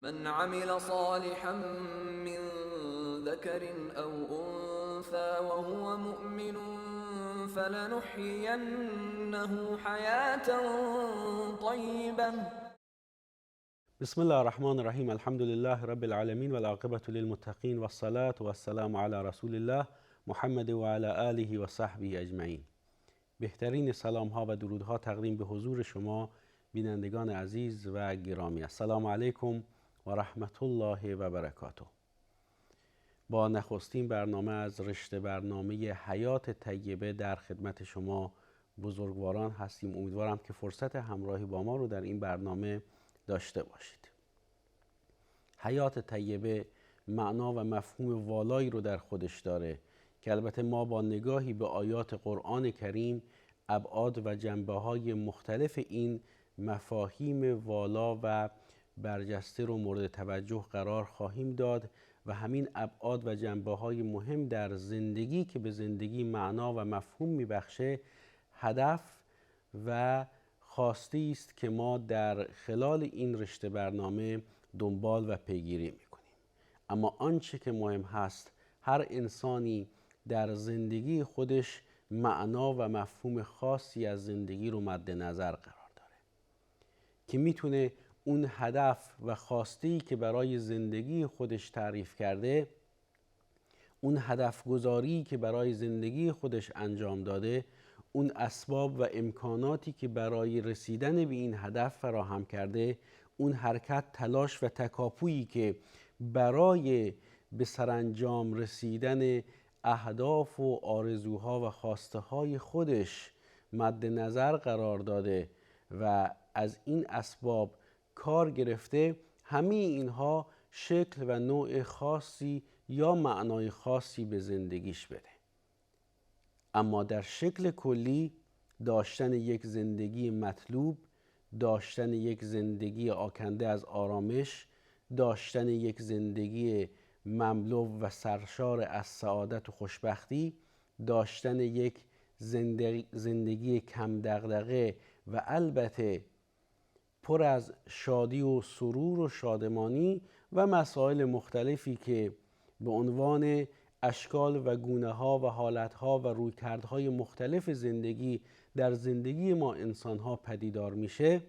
من عمل صالحا من ذكر أو أنثى وهو مؤمن فلنحيينه حياة طيبة. بسم الله الرحمن الرحیم. الحمد لله رب العالمین و العاقبة للمتقین و الصلاة و السلام علی رسول الله محمد و علی آله و صحبه اجمعین. بهترین سلام ها و درودها تقدیم به حضور شما بینندگان عزیز و گرامی. السلام علیکم و رحمت الله و برکاته. با نخستین برنامه از رشته برنامه حیات طیبه در خدمت شما بزرگواران هستیم. امیدوارم که فرصت همراهی با ما رو در این برنامه داشته باشید. حیات طیبه معنا و مفهوم والایی رو در خودش داره که البته ما با نگاهی به آیات قرآن کریم ابعاد و جنبه‌های مختلف این مفاهیم والا و برجسته رو مورد توجه قرار خواهیم داد و همین ابعاد و جنبه‌های مهم در زندگی که به زندگی معنا و مفهوم میبخشه هدف و خواسته است که ما در خلال این رشته برنامه دنبال و پیگیری میکنیم. اما آنچه که مهم هست هر انسانی در زندگی خودش معنا و مفهوم خاصی از زندگی رو مد نظر قرار داره که میتونه اون هدف و خواسته‌ای که برای زندگی خودش تعریف کرده، اون هدف گذاری که برای زندگی خودش انجام داده، اون اسباب و امکاناتی که برای رسیدن به این هدف فراهم کرده، اون حرکت، تلاش و تکاپویی که برای به سرانجام رسیدن اهداف و آرزوها و خواسته های خودش مد نظر قرار داده و از این اسباب کار گرفته، همه اینها شکل و نوع خاصی یا معنای خاصی به زندگیش بده. اما در شکل کلی داشتن یک زندگی مطلوب، داشتن یک زندگی آکنده از آرامش، داشتن یک زندگی مملو و سرشار از سعادت و خوشبختی، داشتن یک زندگی کم دغدغه و البته پر از شادی و سرور و شادمانی و مسائل مختلفی که به عنوان اشکال و گونه ها و حالت ها و رویکردهای مختلف زندگی در زندگی ما انسان ها پدیدار میشه،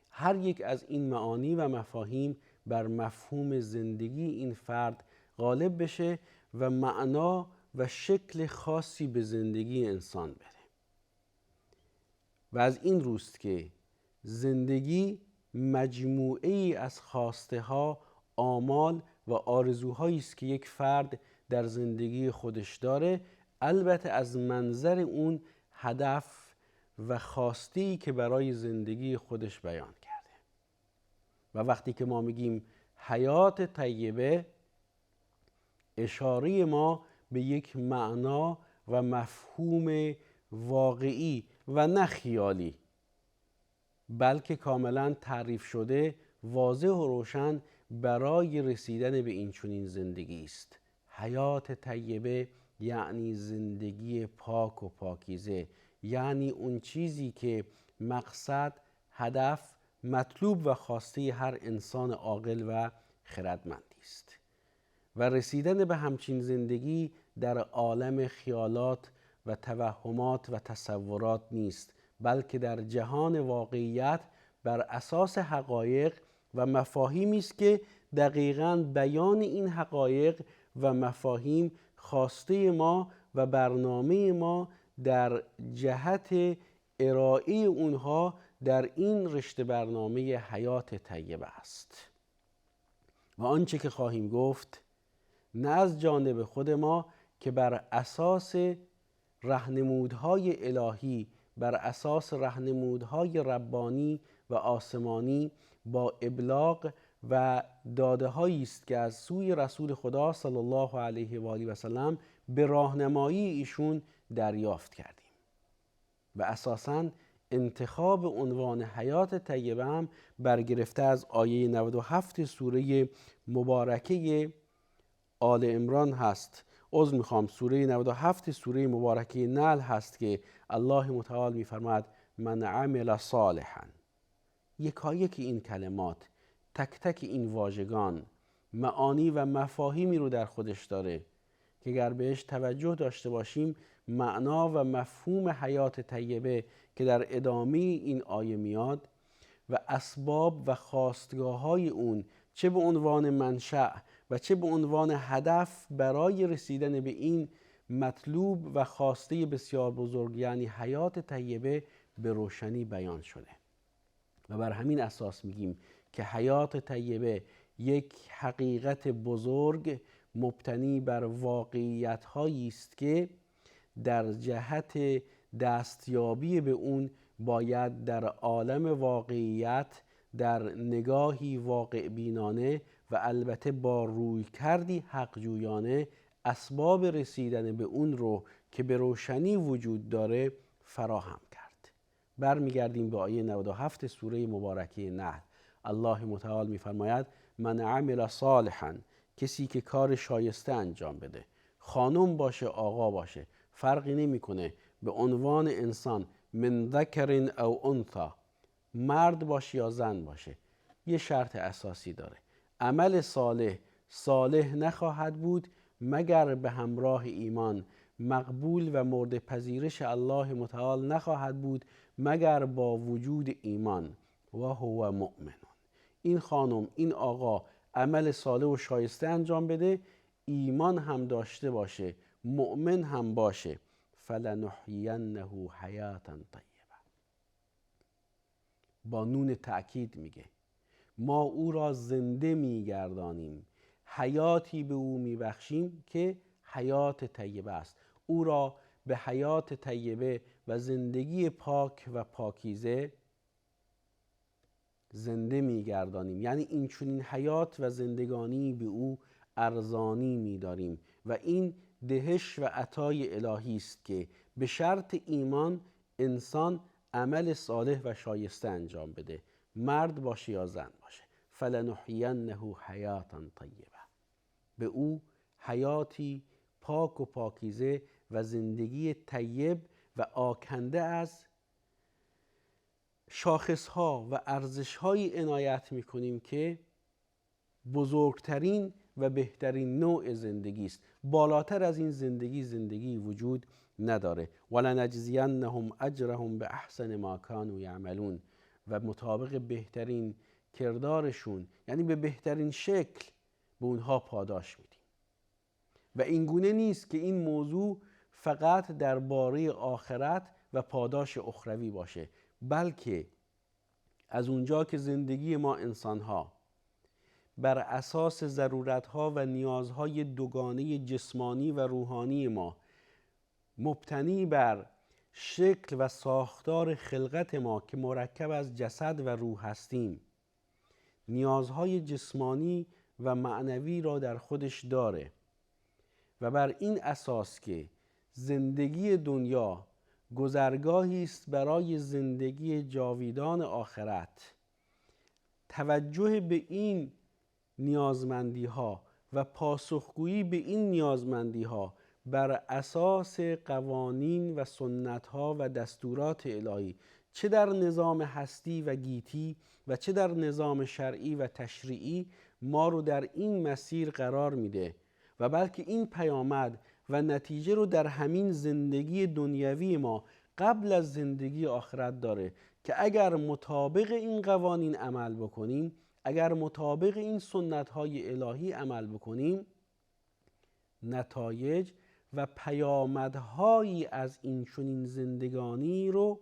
هر یک از این معانی و مفاهیم بر مفهوم زندگی این فرد غالب بشه و معنا و شکل خاصی به زندگی انسان بده. و از این روست که زندگی مجموعه ای از خواسته ها، آمال و آرزوهایی است که یک فرد در زندگی خودش داره، البته از منظر اون هدف و خواسته‌ای که برای زندگی خودش بیان کرده. و وقتی که ما میگیم حیات طیبه، اشاره ما به یک معنا و مفهوم واقعی و نه خیالی، بلکه کاملا تعریف شده، واضح و روشن برای رسیدن به این چنین زندگی است. حیات طیبه یعنی زندگی پاک و پاکیزه، یعنی اون چیزی که مقصد، هدف، مطلوب و خواسته هر انسان عاقل و خردمندی است. و رسیدن به همچین زندگی در عالم خیالات و توهمات و تصورات نیست، بلکه در جهان واقعیت بر اساس حقایق و مفاهیمی است که دقیقاً بیان این حقایق و مفاهیم خواسته ما و برنامه ما در جهت ارائه اونها در این رشته برنامه حیات طیبه است. و آنچه که خواهیم گفت نه از جانب خود ما که بر اساس راهنمودهای الهی، بر اساس راهنمودهای ربانی و آسمانی با ابلاغ و داده هایی است که از سوی رسول خدا صلی الله علیه و آله و سلم به راهنمایی ایشون دریافت کردیم. و اساساً انتخاب عنوان حیات طیبه هم برگرفته از آیه 97 سوره مبارکه آل عمران هست. سوره 97 سوره مبارکه نحل هست که الله متعال می‌فرماید من عمل صالحا. یکایک این کلمات تک تک این واژگان معانی و مفاهیمی رو در خودش داره که اگر بهش توجه داشته باشیم معنا و مفهوم حیات طیبه که در ادامه این آیه میاد و اسباب و خواستگاه‌های اون چه به عنوان منشأ و چه به عنوان هدف برای رسیدن به این مطلوب و خواسته بسیار بزرگ یعنی حیات طیبه به روشنی بیان شده و بر همین اساس میگیم که حیات طیبه یک حقیقت بزرگ مبتنی بر واقعیت‌هایی است که در جهت دستیابی به اون باید در عالم واقعیت در نگاهی واقع بینانه و البته با روی کردی حق جویانه اسباب رسیدن به اون رو که به روشنی وجود داره فراهم کرد. برمیگردیم به آیه 97 سوره مبارکه نحل. الله متعال میفرماید من عمل صالحا، کسی که کار شایسته انجام بده، خانم باشه آقا باشه فرقی نمیکنه، به عنوان انسان، من ذکر او انثی، مرد باشه یا زن باشه، یه شرط اساسی داره: عمل صالح نخواهد بود مگر به همراه ایمان، مقبول و مورد پذیرش الله متعال نخواهد بود مگر با وجود ایمان. و هو مؤمن، این خانم این آقا عمل صالح و شایسته انجام بده، ایمان هم داشته باشه، مؤمن هم باشه، فلنحیینه حیاتا طیبه. با نون تأکید میگه ما او را زنده میگردانیم، حیاتی به او میبخشیم که حیات طیبه است. او را به حیات طیبه و زندگی پاک و پاکیزه زنده میگردانیم، یعنی این چنین حیات و زندگانی به او ارزانی میداریم و این دهش و عطای الهی است که به شرط ایمان انسان عمل صالح و شایسته انجام بده، مرد باشه یا زن باشه. فلنحیینه حیاتا طیبه، به او حیاتی پاک و پاکیزه و زندگی طیب و آکنده از شاخصها و ارزش‌های عنایت می‌کنیم که بزرگترین و بهترین نوع زندگی است. بالاتر از این زندگی وجود نداره. ولنجزینهم اجرهم باحسن ما كانوا یعملون، و مطابق بهترین کردارشون یعنی به بهترین شکل به اونها پاداش میدیم. و این گونه نیست که این موضوع فقط درباره آخرت و پاداش اخروی باشه، بلکه از اونجا که زندگی ما انسان‌ها بر اساس ضرورت‌ها و نیازهای دوگانه جسمانی و روحانی ما مبتنی بر شکل و ساختار خلقت ما که مرکب از جسد و روح هستیم، نیازهای جسمانی و معنوی را در خودش داره و بر این اساس که زندگی دنیا گذرگاهی است برای زندگی جاویدان آخرت، توجه به این نیازمندی ها و پاسخگویی به این نیازمندی ها بر اساس قوانین و سنت ها و دستورات الهی، چه در نظام هستی و گیتی و چه در نظام شرعی و تشریعی، ما رو در این مسیر قرار میده و بلکه این پیامد و نتیجه رو در همین زندگی دنیوی ما قبل از زندگی آخرت داره که اگر مطابق این قوانین عمل بکنیم، اگر مطابق این سنت‌های الهی عمل بکنیم، نتایج و پیامدهایی از این چنین زندگانی رو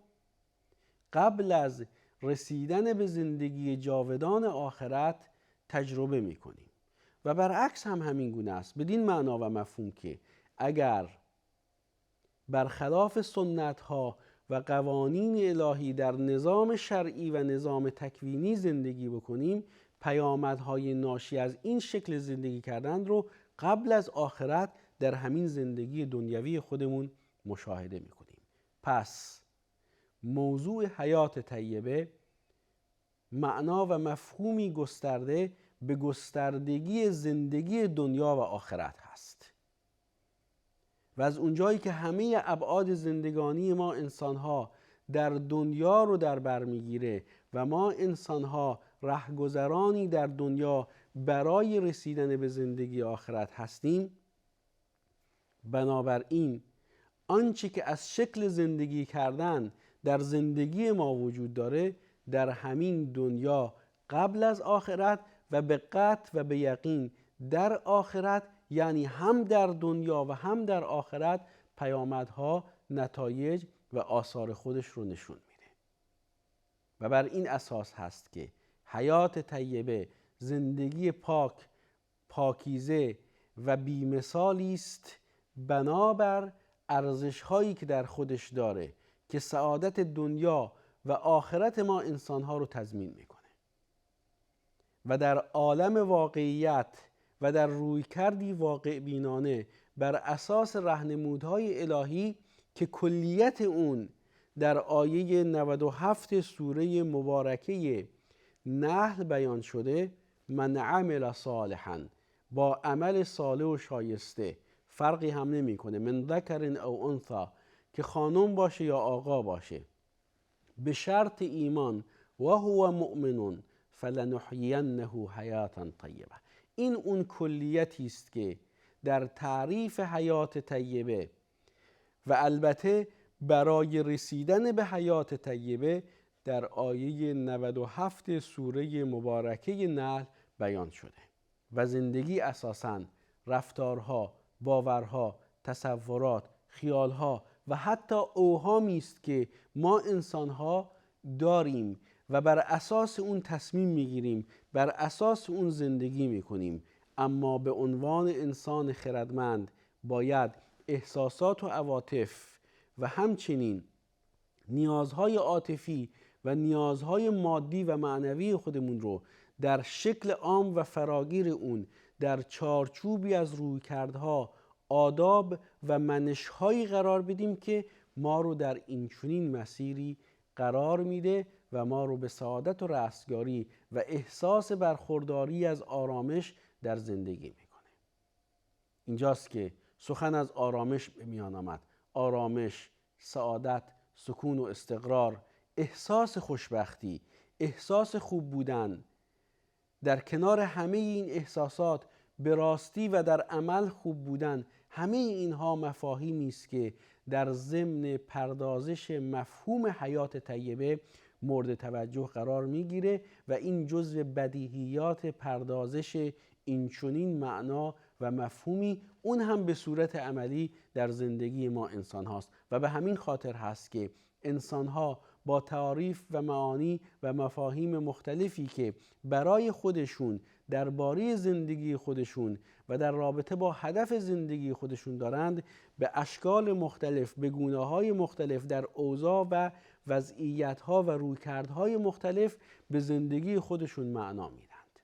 قبل از رسیدن به زندگی جاودان آخرت تجربه می‌کنیم. و برعکس هم همین گونه است، بدین معنا و مفهوم که اگر برخلاف سنت‌ها و قوانین الهی در نظام شرعی و نظام تکوینی زندگی بکنیم، پیامدهای ناشی از این شکل زندگی کردن رو قبل از آخرت در همین زندگی دنیوی خودمون مشاهده می‌کنیم. پس موضوع حیات طیبه معنا و مفهومی گسترده به گستردگی زندگی دنیا و آخرت هست و از اونجایی که همه ابعاد زندگانی ما انسان‌ها در دنیا رو در بر میگیره و ما انسان‌ها رهگذرانی در دنیا برای رسیدن به زندگی آخرت هستیم، بنابراین آنچه که از شکل زندگی کردن در زندگی ما وجود داره در همین دنیا قبل از آخرت و به قطع و به یقین در آخرت، یعنی هم در دنیا و هم در آخرت، پیامدها، نتایج و آثار خودش رو نشون میده. و بر این اساس هست که حیات طیبه، زندگی پاک، پاکیزه و بی‌مثالی است بنابر ارزش‌هایی که در خودش داره که سعادت دنیا و آخرت ما انسان‌ها رو تضمین میکنه. و در عالم واقعیت و در رویکردی واقع بینانه بر اساس راهنمودهای الهی که کلیت اون در آیه 97 سوره مبارکه نحل بیان شده، من عمل صالحا، با عمل صالح و شایسته، فرقی هم نمیکنه، من ذکر او انثی، که خانم باشه یا آقا باشه، به شرط ایمان، و هو مؤمن فلنحیینه حیاتا طیبه. این اون کلیتی است که در تعریف حیات طیبه و البته برای رسیدن به حیات طیبه در آیه 97 سوره مبارکه نحل بیان شده. و زندگی اساساً رفتارها، باورها، تصورات، خیالها و حتی اوهامی است که ما انسانها داریم و بر اساس اون تصمیم میگیریم، بر اساس اون زندگی میکنیم. اما به عنوان انسان خردمند باید احساسات و عواطف و همچنین نیازهای عاطفی و نیازهای مادی و معنوی خودمون رو در شکل عام و فراگیر اون در چارچوبی از رویکردها، آداب و منش‌هایی قرار بدیم که ما رو در این چنین مسیری قرار میده و ما رو به سعادت و رستگاری و احساس برخورداری از آرامش در زندگی میکنه. اینجاست که سخن از آرامش به میان آمد. آرامش، سعادت، سکون و استقرار، احساس خوشبختی، احساس خوب بودن، در کنار همه این احساسات به راستی و در عمل خوب بودن، همه اینها مفاهیمی است که در ضمن پردازش مفهوم حیات طیبه مورد توجه قرار میگیره و این جزء بدیهیات پردازش این چنین معنا و مفهومی، اون هم به صورت عملی در زندگی ما انسان هاست. و به همین خاطر هست که انسان ها با تعاریف و معانی و مفاهیم مختلفی که برای خودشون درباره زندگی خودشون و در رابطه با هدف زندگی خودشون دارند، به اشکال مختلف، به گونه‌های مختلف، در اوضاع و وضعیت‌ها و رویکردهای مختلف به زندگی خودشون معنا میدند.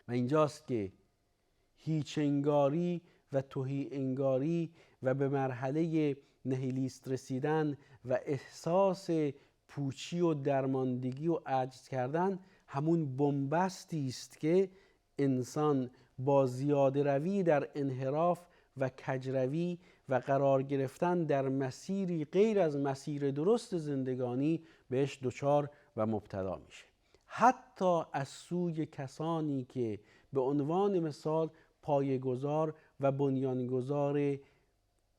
و اینجاست که هیچ انگاری و تهی انگاری و به مرحله نهیلیست رسیدن و احساس پوچی و درماندگی و عجز کردن همون بنبستی است که انسان با زیاده روی در انحراف و کجروی و قرار گرفتن در مسیری غیر از مسیر درست زندگانی بهش دچار و مبتلا میشه. حتی از سوی کسانی که به عنوان مثال پایه‌گذار و بنیانگذار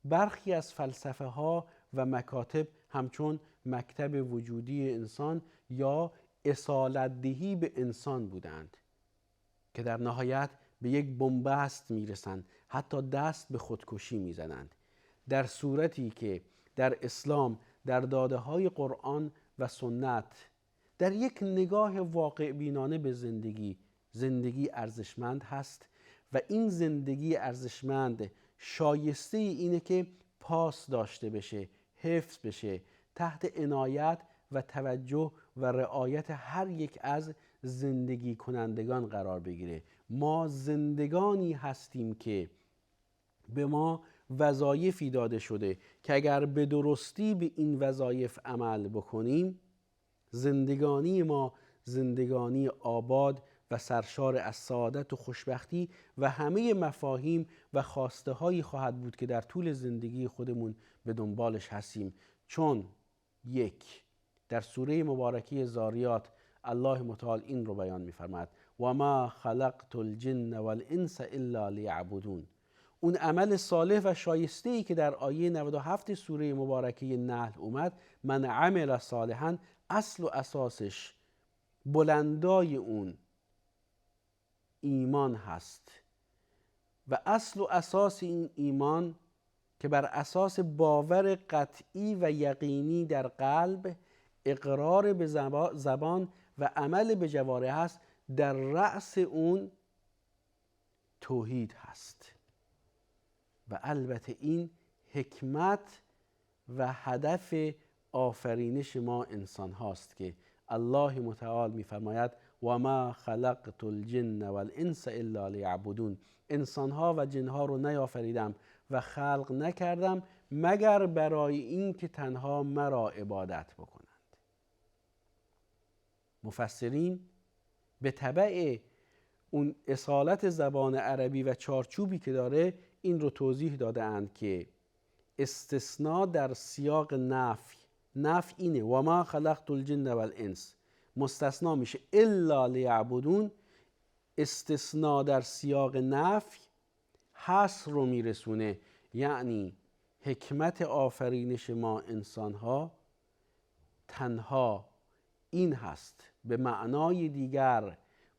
برخی از فلسفه ها و مکاتب همچون مکتب وجودی انسان یا اصالت دهی به انسان بودند که در نهایت به یک بنبست میرسند، حتی دست به خودکشی میزنند، در صورتی که در اسلام در داده های قرآن و سنت در یک نگاه واقع بینانه به زندگی ارزشمند هست و این زندگی ارزشمند شایسته اینه که پاس داشته بشه، حفظ بشه، تحت عنایت و توجه و رعایت هر یک از زندگی کنندگان قرار بگیره. ما زندگانی هستیم که به ما وظایفی داده شده که اگر به درستی به این وظایف عمل بکنیم، زندگانی ما زندگانی آباد و سرشار از سعادت و خوشبختی و همه مفاهیم و خواسته هایی خواهد بود که در طول زندگی خودمون به دنبالش هستیم. چون یک، در سوره مبارکه زاریات الله متعال این رو بیان می‌فرماید و ما خلقت الجن والانس الا لیعبدون. اون عمل صالح و شایسته‌ای که در آیه 97 سوره مبارکه نحل اومد، من عمل صالحا، اصل و اساسش، بلندای اون ایمان هست و اصل و اساس این ایمان که بر اساس باور قطعی و یقینی در قلب، اقرار به زبان و عمل به جوارح هست، در رأس اون توحید هست. و البته این حکمت و هدف آفرینش ما انسان هاست که الله متعال می‌فرماید و ما خلقت الجن والانس الا لیعبدون. انسان ها و جن ها رو نیافریدم و خلق نکردم مگر برای این که تنها مرا عبادت بکنند. مفسرین به تبع اون اصالت زبان عربی و چارچوبی که داره این رو توضیح داده اند که استثناء در سیاق نفی اینه و ما خلقت الجن والانس، مستثنا میشه الا لیعبدون. استثناء در سیاق نفی حصر رو میرسونه، یعنی حکمت آفرینش ما انسان ها تنها این هست. به معنای دیگر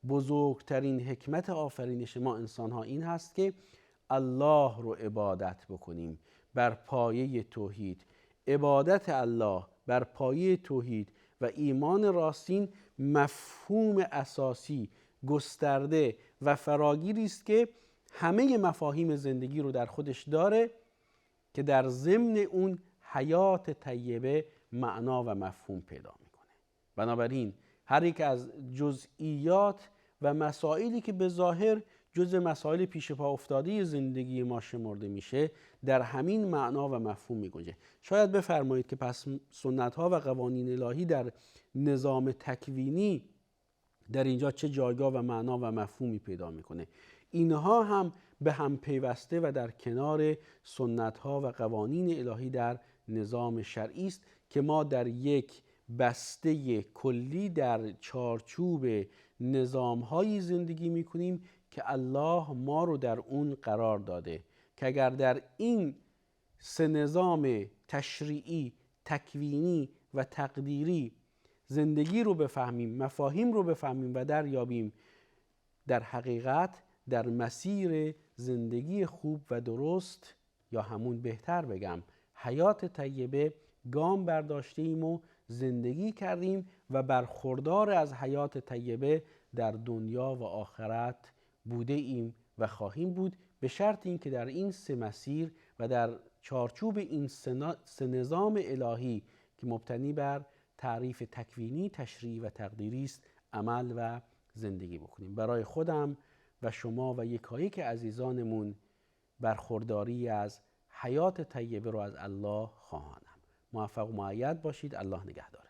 بزرگترین حکمت آفرینش ما انسان ها این هست که الله رو عبادت بکنیم بر پایه توحید. عبادت الله بر پایه توحید و ایمان راستین مفهوم اساسی، گسترده و فراگیری است که همه مفاهیم زندگی رو در خودش داره که در ضمن اون حیات طیبه معنا و مفهوم پیدا میکنه. بنابراین هر یک از جزئیات و مسائلی که به ظاهر جز مسائل پیش پا افتاده زندگی ما شمرده میشه در همین معنا و مفهوم میگنجه. شاید بفرمایید که پس سنت ها و قوانین الهی در نظام تکوینی در اینجا چه جایگاه و معنا و مفهومی پیدا میکنه؟ اینها هم به هم پیوسته و در کنار سنت ها و قوانین الهی در نظام شرعی است که ما در یک بسته کلی در چارچوب نظام های زندگی میکنیم که الله ما رو در اون قرار داده که اگر در این سه نظام تشریعی، تکوینی و تقدیری زندگی رو بفهمیم، مفاهیم رو بفهمیم و دریابیم، در حقیقت در مسیر زندگی خوب و درست، یا همون بهتر بگم حیات طیبه، گام برداشتیم و زندگی کردیم و برخوردار از حیات طیبه در دنیا و آخرت بوده ایم و خواهیم بود، به شرط این که در این سه مسیر و در چارچوب این سه نظام الهی که مبتنی بر تعریف تکوینی، تشریعی و تقدیری است عمل و زندگی بکنیم. برای خودم و شما و یکایک عزیزانمون برخورداری از حیات طیبه رو از الله خواهانم. موفق و مؤید باشید. الله نگهدار.